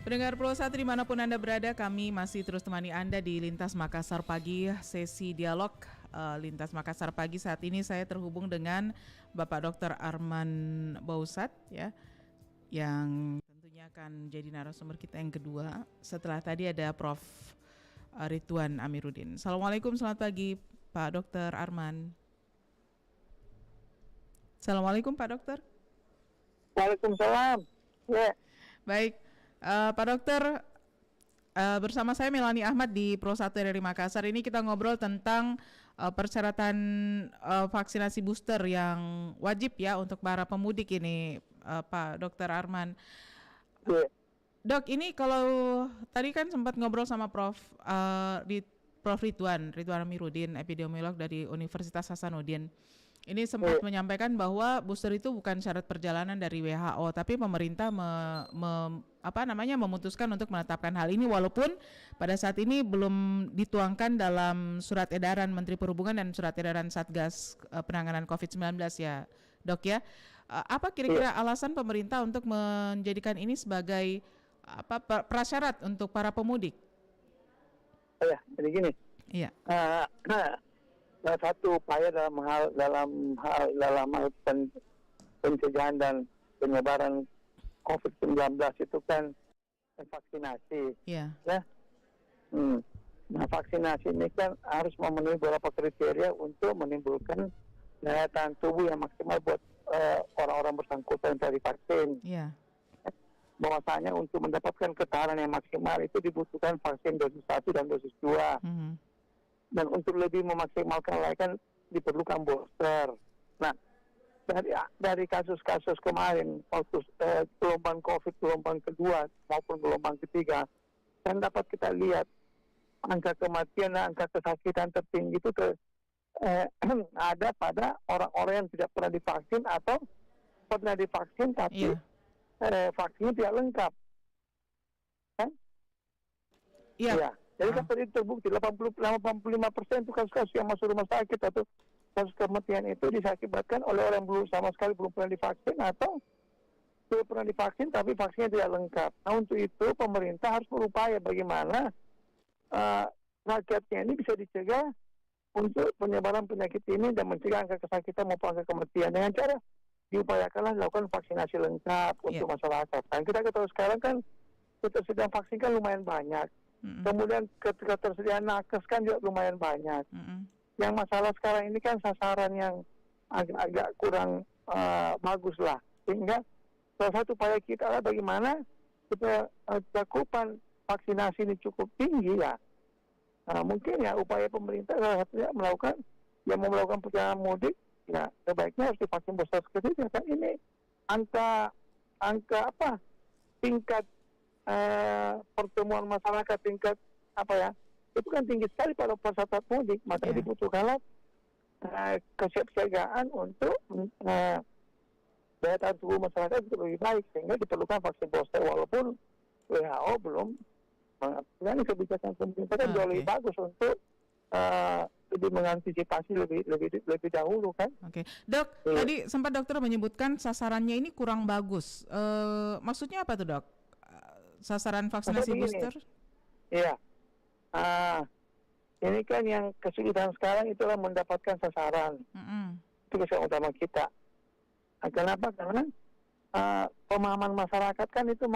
Speaker 9: Pendengar Pro 1 dimanapun Anda berada, kami masih terus temani Anda di Lintas Makassar Pagi, sesi dialog Lintas Makassar Pagi. Saat ini saya terhubung dengan Bapak Dr. Arman Bausat ya, yang tentunya akan jadi narasumber kita yang kedua. Setelah tadi ada Prof. Ridwan Amiruddin. Assalamualaikum, selamat pagi Pak Dr. Arman. Assalamualaikum Pak Dokter.
Speaker 15: Waalaikumsalam. Ya.
Speaker 9: Baik. Pak Dokter, bersama saya Melani Ahmad di Pro 1 RRI Makassar. Ini kita ngobrol tentang persyaratan vaksinasi booster yang wajib ya untuk para pemudik ini, Pak Dokter Arman. Dok, ini kalau tadi kan sempat ngobrol sama Prof. Ridwan Amiruddin, epidemiolog dari Universitas Hasanuddin. Ini sempat menyampaikan bahwa booster itu bukan syarat perjalanan dari WHO, tapi pemerintah memutuskan untuk menetapkan hal ini walaupun pada saat ini belum dituangkan dalam surat edaran Menteri Perhubungan dan surat edaran Satgas penanganan COVID-19 ya, Dok ya. Apa kira-kira alasan pemerintah untuk menjadikan ini sebagai prasyarat untuk para pemudik?
Speaker 15: Ya, jadi gini.
Speaker 9: Iya.
Speaker 15: Salah satu upaya dalam hal pencegahan dan penyebaran COVID-19 itu kan vaksinasi.
Speaker 9: Iya.
Speaker 15: Ya. Nah, vaksinasi ini kan harus memenuhi beberapa kriteria untuk menimbulkan daya tahan tubuh yang maksimal buat orang-orang bersangkutan dari vaksin.
Speaker 9: Iya.
Speaker 15: Bahwasanya untuk mendapatkan ketahanan yang maksimal itu dibutuhkan vaksin dosis 1 dan dosis 2. Dan untuk lebih memaksimalkan lagi kan diperlukan booster. Nah, dari kasus-kasus kemarin waktu gelombang COVID gelombang kedua maupun gelombang ketiga, kan dapat kita lihat angka kematian dan angka kesakitan tertinggi itu ada pada orang-orang yang tidak pernah divaksin atau pernah divaksin tapi vaksinnya tidak lengkap. Kan?
Speaker 9: Iya.
Speaker 15: Ya. Jadi kan tadi terbukti 85% itu kasus-kasus yang masuk rumah sakit atau kasus kematian itu disakibatkan oleh orang yang sama sekali belum pernah divaksin atau belum pernah divaksin tapi vaksinnya tidak lengkap. Nah, untuk itu pemerintah harus berupaya bagaimana rakyatnya ini bisa dicegah untuk penyebaran penyakit ini dan mencegah angka kesakitan maupun angka kematian dengan cara diupayakanlah dilakukan vaksinasi lengkap untuk masyarakat. Dan kita ketahui sekarang kan ketersediaan vaksin kan lumayan banyak. Kemudian ketersediaan nakes kan juga lumayan banyak. Yang masalah sekarang ini kan sasaran yang agak kurang bagus lah. Sehingga salah satu upaya kita adalah bagaimana supaya cakupan vaksinasi ini cukup tinggi ya. Mungkin ya upaya pemerintah salah satunya melakukan perjalanan mudik ya sebaiknya harus divaksin booster ketiga. Kan ini angka tingkat pertemuan masyarakat tingkat itu kan tinggi sekali pada saat mudik, maka dibutuhkanlah kesiapsiagaan untuk daya tahan tubuh masyarakat itu lebih baik sehingga diperlukan vaksin booster walaupun WHO belum mengambil kebijakan pemerintah kan jauh lebih bagus untuk lebih mengantisipasi lebih dahulu kan.
Speaker 9: Oke. Dok, tadi sempat dokter menyebutkan sasarannya ini kurang bagus. Maksudnya apa tuh, Dok? Sasaran vaksinasi booster?
Speaker 15: Iya. Ini kan yang kesulitan sekarang itulah mendapatkan sasaran. Itu kesulitan utama kita. Kenapa? Karena pemahaman masyarakat kan itu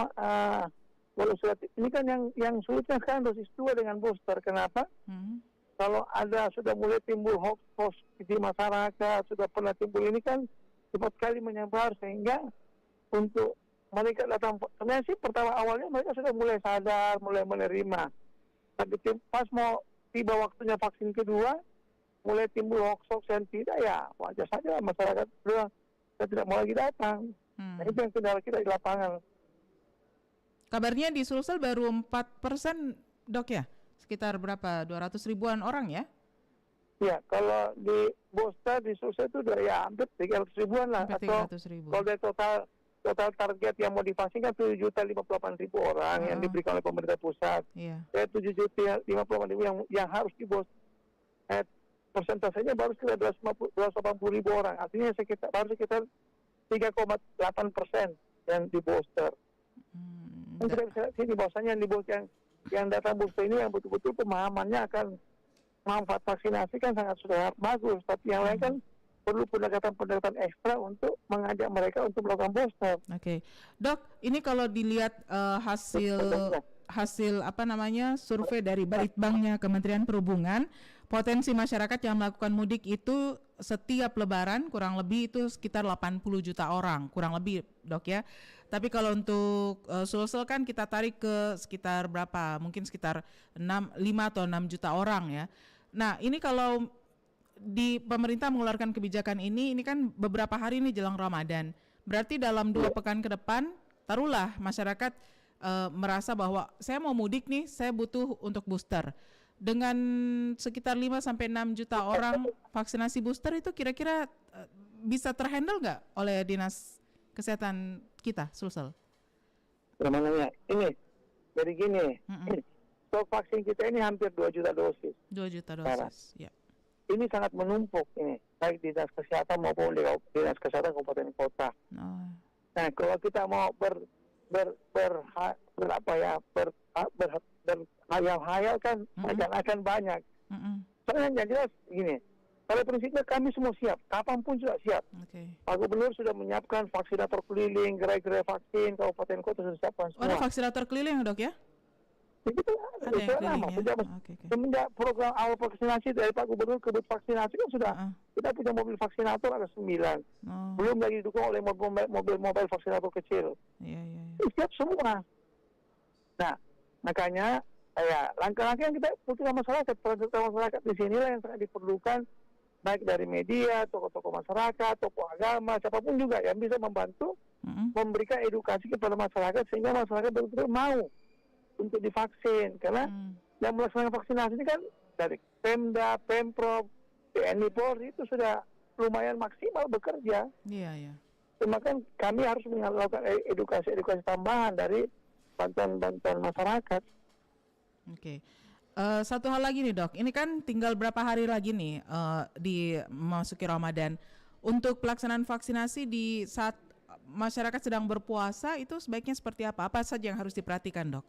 Speaker 15: ini kan yang sulitnya sekarang dosis 2 dengan booster. Kenapa? Kalau sudah mulai timbul hoax di masyarakat, sudah pernah timbul ini kan cepat sekali menyebar sehingga untuk mereka datang, sebenarnya sih pertama awalnya mereka sudah mulai sadar, mulai menerima. Tapi pas mau tiba waktunya vaksin kedua, mulai timbul hoax yang tidak ya wajar saja masyarakat bilang saya tidak mau lagi datang. Nah, itu yang kendala kita di lapangan.
Speaker 9: Kabarnya di Sulsel baru 4%, Dok ya? Sekitar berapa? 200 ribuan orang ya?
Speaker 15: Ya, kalau di booster di Sulsel itu udah ya hampir 300 ribuan lah. Atau kalau dari total target yang mau divaksin kan 7.058.000 orang yang diberikan oleh pemerintah pusat. Ya 7.058.000 yang harus di booster. Persentasenya baru sekitar 280.000 orang. Artinya baru sekitar 3,8% yang di booster. Kan kita bisa lihat sini bahwasanya yang datang booster ini yang betul-betul pemahamannya akan manfaat vaksinasi kan sangat sudah bagus, tapi yang lain kan perlu pendekatan ekstra untuk mengajak mereka untuk melakukan booster.
Speaker 9: Oke. Dok, ini kalau dilihat hasil survei dari Balitbangnya Kementerian Perhubungan, potensi masyarakat yang melakukan mudik itu setiap lebaran kurang lebih itu sekitar 80 juta orang, kurang lebih, Dok ya. Tapi kalau untuk Sulsel kan kita tarik ke sekitar berapa? Mungkin sekitar 5 atau 6 juta orang ya. Nah, ini kalau di pemerintah mengeluarkan kebijakan ini kan beberapa hari ini jelang Ramadan. Berarti dalam 2 pekan ke depan, taruhlah masyarakat merasa bahwa saya mau mudik nih, saya butuh untuk booster. Dengan sekitar 5 sampai 6 juta orang vaksinasi booster itu kira-kira bisa terhandle nggak oleh Dinas Kesehatan kita, Sulsel?
Speaker 15: Namanya ini, jadi gini, stok vaksin kita ini hampir 2 juta dosis.
Speaker 9: 2 juta dosis, ya.
Speaker 15: Ini sangat menumpuk ini, baik Dinas Kesehatan maupun Dinas Kesehatan Kabupaten Kota. Nah, kalau kita mau berhayal-hayal kan akan banyak. Soalnya yang jelas gini, pada prinsipnya kami semua siap, kapanpun sudah siap. Pak Gubernur sudah menyiapkan vaksinator keliling, gerai-gerai vaksin, kabupaten kota sudah siapkan semua.
Speaker 9: Ada vaksinator keliling, Dok ya?
Speaker 15: Itu ada yang keliling ya? Semenjak program awal vaksinasi dari Pak Gubernur kebut vaksinasi kan sudah kita punya mobil vaksinator ada 9. Belum lagi didukung oleh mobil vaksinator kecil. Siap semua. Nah, makanya langkah-langkah yang kita butuhkan masyarakat di sinilah yang sangat diperlukan, baik dari media, tokoh-tokoh masyarakat, tokoh agama, siapapun juga yang bisa membantu memberikan edukasi kepada masyarakat sehingga masyarakat betul-betul mau untuk divaksin. Karena yang melaksanakan vaksinasi ini kan dari Pemda, Pemprov, TNI, Polri itu sudah lumayan maksimal bekerja.
Speaker 9: Iya.
Speaker 15: Cuma kan kami harus melakukan edukasi tambahan dari bantuan masyarakat.
Speaker 9: Oke. Satu hal lagi nih, Dok, ini kan tinggal berapa hari lagi nih di memasuki Ramadan. Untuk pelaksanaan vaksinasi di saat masyarakat sedang berpuasa itu sebaiknya seperti apa? Apa saja yang harus diperhatikan, Dok?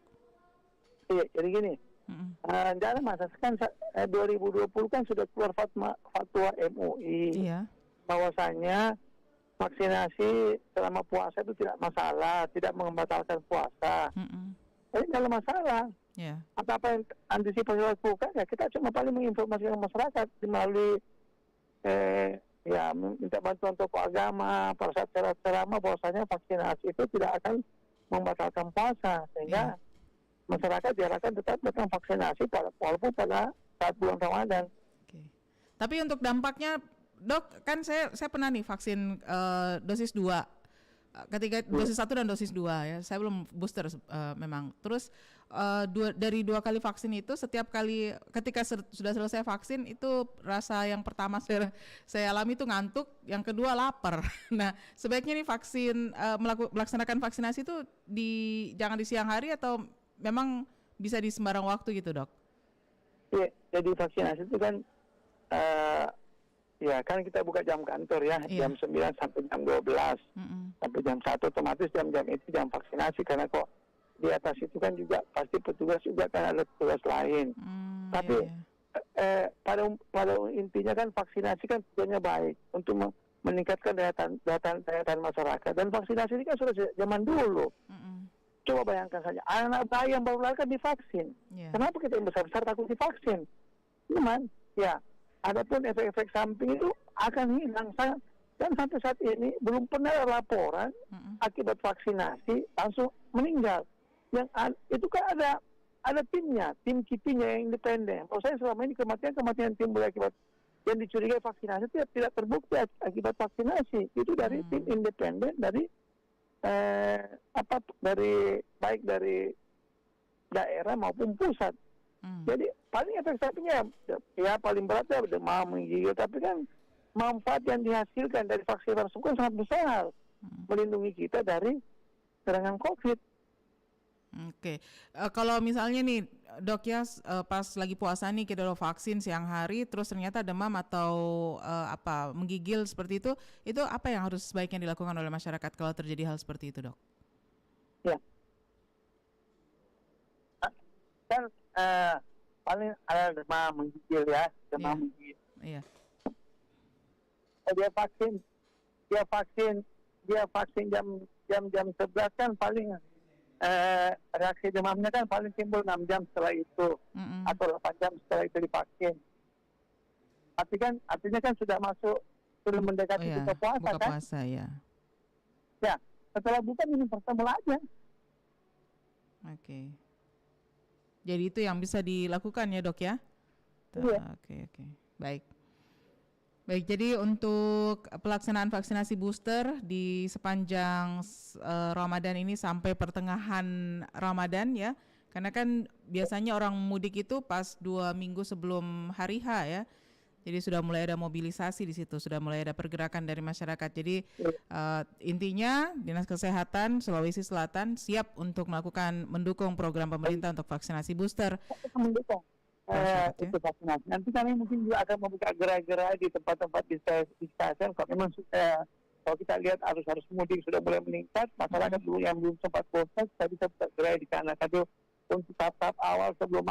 Speaker 15: Iya, jadi gini, dalam masa kan 2020 kan sudah keluar fatwa MUI bahwasanya vaksinasi selama puasa itu tidak masalah, tidak membatalkan puasa. Jadi dalam masalah. Apa yang antisipasi lakukan ya kita cuma paling menginformasikan masyarakat melalui minta bantuan tokoh agama, pada saat ceramah bahwasanya vaksinasi itu tidak akan membatalkan puasa sehingga masyarakat diharapkan tetap datang vaksinasi walaupun pada saat bulan Ramadan.
Speaker 9: Tapi untuk dampaknya, Dok, kan saya pernah nih vaksin dosis 2. Ketika dosis 1 dan dosis 2 ya. Saya belum booster memang. Terus dari 2 kali vaksin itu setiap kali ketika sudah selesai vaksin itu rasa yang pertama saya alami itu ngantuk, yang kedua lapar. Nah, sebaiknya nih vaksin melaksanakan vaksinasi itu jangan di siang hari atau memang bisa di sembarang waktu gitu, Dok?
Speaker 15: Iya, jadi vaksinasi itu kan kan kita buka jam kantor ya, jam 9 sampai jam 12. Sampai jam 1 otomatis jam-jam itu jam vaksinasi karena kok di atas itu kan juga pasti petugas juga kan ada petugas lain. Tapi pada intinya kan vaksinasi kan tujuannya baik untuk meningkatkan daya tahan masyarakat, dan vaksinasi ini kan sudah zaman dulu. Coba bayangkan saja, anak bayi yang baru lahir kan divaksin. Kenapa kita yang besar-besar takut divaksin? Cuman, adapun efek-efek samping itu akan hilang. Dan sampai saat ini belum pernah ada laporan akibat vaksinasi langsung meninggal. Yang itu kan ada timnya, tim KIPI-nya yang independen. Kalau saya selama ini kematian timbul akibat yang dicurigai vaksinasi tidak terbukti akibat vaksinasi. Itu dari tim independen dari baik dari daerah maupun pusat. Jadi paling efek sampingnya paling beratnya demam, menggigil, tapi kan manfaat yang dihasilkan dari vaksin tersebut sangat besar, melindungi kita dari serangan COVID.
Speaker 9: Oke. Kalau misalnya nih, Dok ya, pas lagi puasa nih kita udah vaksin siang hari, terus ternyata demam atau menggigil seperti itu apa yang harus sebaiknya dilakukan oleh masyarakat kalau terjadi hal seperti itu, Dok?
Speaker 15: Ya, kan paling ada demam menggigil ya, demam menggigil.
Speaker 9: Iya.
Speaker 15: Dia vaksin jam 11 kan paling reaksi demamnya kan paling timbul 6 jam setelah itu atau 8 jam setelah itu divaksin. Artinya kan sudah mendekati buka puasa
Speaker 9: buka
Speaker 15: kan?
Speaker 9: puasa ya.
Speaker 15: Ya, setelah buka minum paracetamol aja.
Speaker 9: Oke. Jadi itu yang bisa dilakukan ya, Dok ya?
Speaker 15: Iya.
Speaker 9: Oke. Baik, jadi untuk pelaksanaan vaksinasi booster di sepanjang Ramadan ini sampai pertengahan Ramadan ya. Karena kan biasanya orang mudik itu pas 2 minggu sebelum hari H ya. Jadi sudah mulai ada mobilisasi di situ, sudah mulai ada pergerakan dari masyarakat. Jadi intinya Dinas Kesehatan Sulawesi Selatan siap untuk mendukung program pemerintah untuk vaksinasi booster.
Speaker 15: Mendukung itu vaksinasi. Nanti kami mungkin juga akan membuka gerai-gerai di tempat-tempat di stasiun. Kalau memang kalau kita lihat arus mudik sudah mulai meningkat, masyarakat dulu yang belum sempat booster, kita bisa buka gerai di sana. Tapi untuk tahap awal sebelum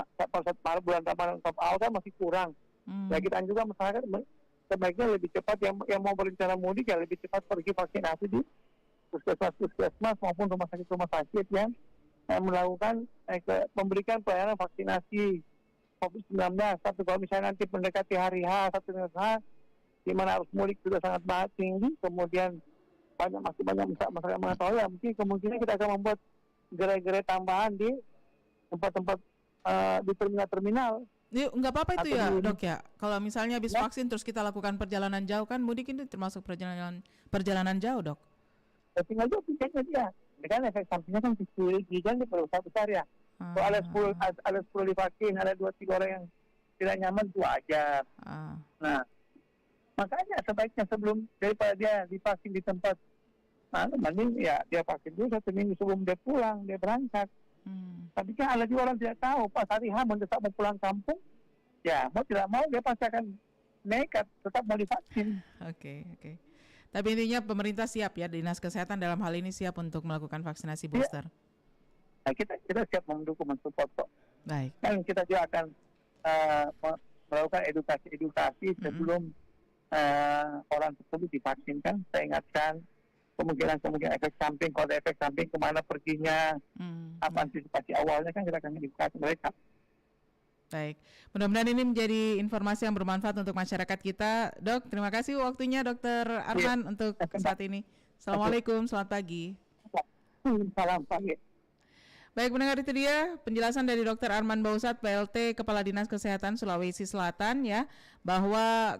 Speaker 15: bulan Ramadan tahap awal kan masih kurang. Ya kita juga masyarakat sebaiknya lebih cepat yang mau berencana mudik ya lebih cepat pergi vaksinasi di puskesmas maupun rumah sakit yang melakukan memberikan pelayanan vaksinasi COVID-19. Tapi kalau misalnya nanti mendekati hari H, di mana arus mudik sudah sangat tinggi, kemudian masih banyak masyarakat mengetahui, ya mungkin kemungkinan kita akan membuat gerai-gerai tambahan di tempat-tempat di terminal-terminal.
Speaker 9: Nggak apa-apa itu ya, Dok ya. Kalau misalnya habis vaksin terus kita lakukan perjalanan jauh kan mudik ini termasuk perjalanan jauh, Dok.
Speaker 15: Ya, tinggal jauh tiketnya dia. Ini kan efek sampingnya kan kecil, kan di perusahaan besar ya. Kalau ada 10 divaksin, ada 2-3 orang yang tidak nyaman itu wajar. Nah, makanya sebaiknya daripada dia divaksin di tempat mending ya dia vaksin dulu 1 minggu sebelum dia pulang, dia berangkat. Tapi kan ada juga orang tidak tahu pas hari H mendesak mau pulang kampung, ya mau tidak mau dia pasti akan nekat tetap mau divaksin.
Speaker 9: Oke. Tapi intinya pemerintah siap ya, Dinas Kesehatan dalam hal ini siap untuk melakukan vaksinasi booster.
Speaker 15: Nah, kita siap mendukung, mensupport kok.
Speaker 9: Baik.
Speaker 15: Dan kita juga akan melakukan edukasi sebelum orang tersebut divaksinkan. Saya ingatkan kemungkinan efek samping, kalau ada efek samping kemana perginya, apa antisipasi awalnya kan kita akan edukasi mereka.
Speaker 9: Baik, mudah-mudahan ini menjadi informasi yang bermanfaat untuk masyarakat kita. Dok, terima kasih waktunya Dr. Arman untuk saat ini. Assalamualaikum, selamat pagi.
Speaker 15: Salam pagi.
Speaker 9: Baik, mendengar itu dia penjelasan dari Dr. Arman Bausat, PLT Kepala Dinas Kesehatan Sulawesi Selatan ya, bahwa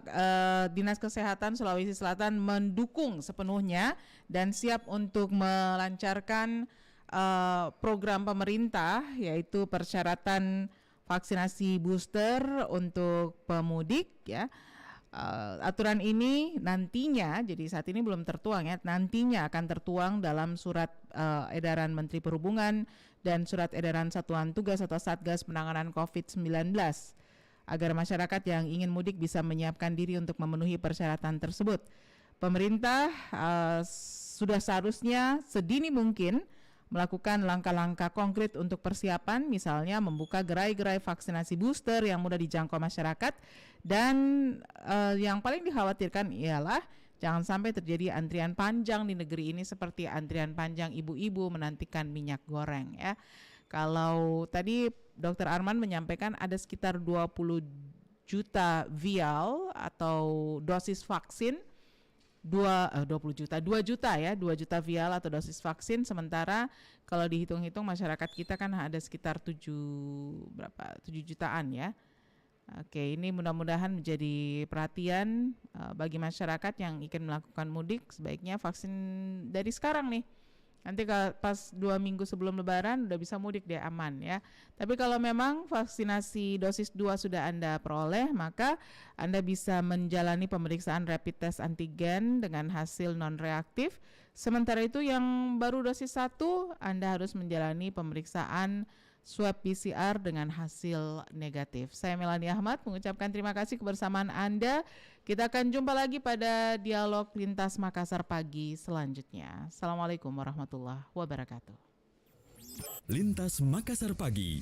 Speaker 9: Dinas Kesehatan Sulawesi Selatan mendukung sepenuhnya dan siap untuk melancarkan program pemerintah yaitu persyaratan vaksinasi booster untuk pemudik ya. Aturan ini nantinya, jadi saat ini belum tertuang ya, nantinya akan tertuang dalam surat edaran Menteri Perhubungan dan surat edaran Satuan Tugas atau Satgas Penanganan COVID-19 agar masyarakat yang ingin mudik bisa menyiapkan diri untuk memenuhi persyaratan tersebut. Pemerintah sudah seharusnya sedini mungkin melakukan langkah-langkah konkret untuk persiapan, misalnya membuka gerai-gerai vaksinasi booster yang mudah dijangkau masyarakat, dan yang paling dikhawatirkan ialah jangan sampai terjadi antrian panjang di negeri ini seperti antrian panjang ibu-ibu menantikan minyak goreng ya. Kalau tadi Dr. Arman menyampaikan ada sekitar 20 juta vial atau dosis vaksin, 2 juta vial atau dosis vaksin, sementara kalau dihitung-hitung masyarakat kita kan ada sekitar 7 jutaan ya. Oke, ini mudah-mudahan menjadi perhatian bagi masyarakat yang ingin melakukan mudik, sebaiknya vaksin dari sekarang nih. Nanti pas 2 minggu sebelum Lebaran udah bisa mudik deh, aman ya. Tapi kalau memang vaksinasi dosis 2 sudah Anda peroleh, maka Anda bisa menjalani pemeriksaan rapid test antigen dengan hasil non-reaktif. Sementara itu yang baru dosis 1, Anda harus menjalani pemeriksaan swab PCR dengan hasil negatif. Saya Melanie Ahmad mengucapkan terima kasih kebersamaan Anda. Kita akan jumpa lagi pada Dialog Lintas Makassar pagi selanjutnya. Assalamualaikum warahmatullahi wabarakatuh.
Speaker 13: Lintas Makassar pagi.